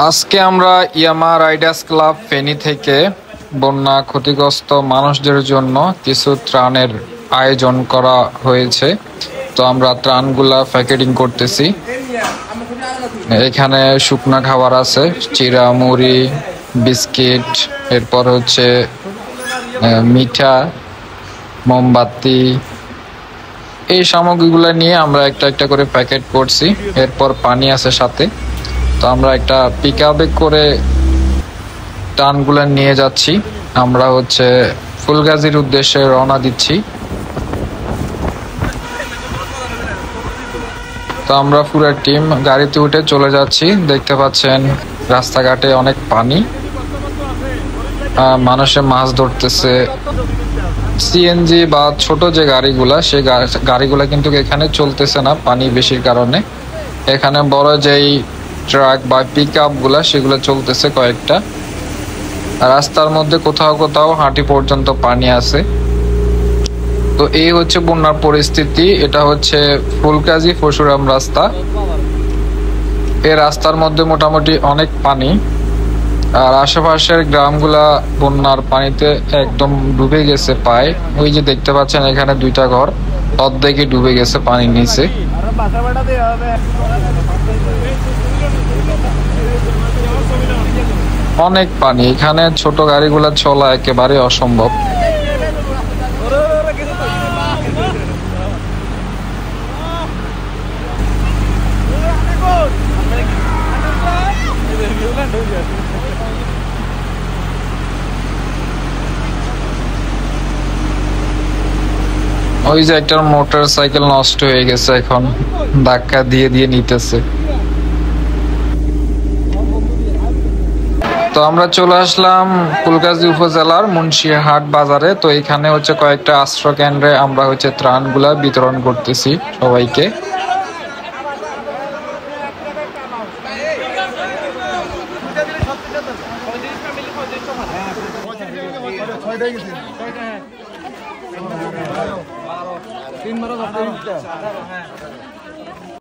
আজকে আমরা ইয়ামা Riders club Feni থেকে বন্যা ক্ষতিগ্রস্ত মানুষদের জন্য কিছু ত্রাণের আয়োজন করা হয়েছে। তো আমরা ত্রাণগুলা প্যাকেটিং করতেছি। এখানে শুকনা খাবার আছে, চিরা, মুড়ি, বিস্কিট, এরপর হচ্ছে মিঠা, মোমবাতি, এই সামগ্রীগুলো নিয়ে আমরা একটা একটা করে প্যাকেট করছি। এরপর পানি আছে সাথে। তো আমরা একটা পিকআপে করে ত্রাণগুলো নিয়ে যাচ্ছি। আমরা হচ্ছে ফুলগাজীর উদ্দেশ্যে রওনা দিচ্ছি। তো আমরা পুরো টিম গাড়িতে উঠে চলে যাচ্ছি। দেখতে পাচ্ছেন রাস্তাঘাটে অনেক পানি, মানুষে মাছ ধরতেছে। সিএনজি বা ছোট যে গাড়িগুলা, সেই গাড়িগুলা কিন্তু এখানে চলতেছে না পানি বেশির কারণে। এখানে বড় যেই ট্রাক বা পিকআপ গুলা সেগুলো চলতেছে কয়েকটা। রাস্তার মধ্যে কোথাও কোথাও হাঁটি পর্যন্ত পানি আছে। তো এই হচ্ছে বন্যার পরিস্থিতি। এটা হচ্ছে ফুলকাজী পরশুরাম রাস্তা। এই রাস্তার মধ্যে মোটামুটি অনেক পানি, আর আশেপাশের গ্রামগুলা বন্যার পানিতে একদম ডুবে গেছে প্রায়। ওই যে দেখতে পাচ্ছেন এখানে দুইটা ঘর অর্ধেকই ডুবে গেছে পানির নিচে। অনেক পানি, এখানে ছোট গাড়িগুলা চলা একেবারে অসম্ভব। ওই যে একটা মোটর সাইকেল নষ্ট হয়ে গেছে, এখন ধাক্কা দিয়ে দিয়ে নিতেছে। তো আমরা চলে আসলাম ফুলগাজী উপজেলার মুন্সিহাট বাজারে। তো এখানে হচ্ছে কয়েকটা আশ্রয় কেন্দ্রে আমরা হচ্ছে ত্রাণগুলা বিতরণ করতেছি সবাইকে।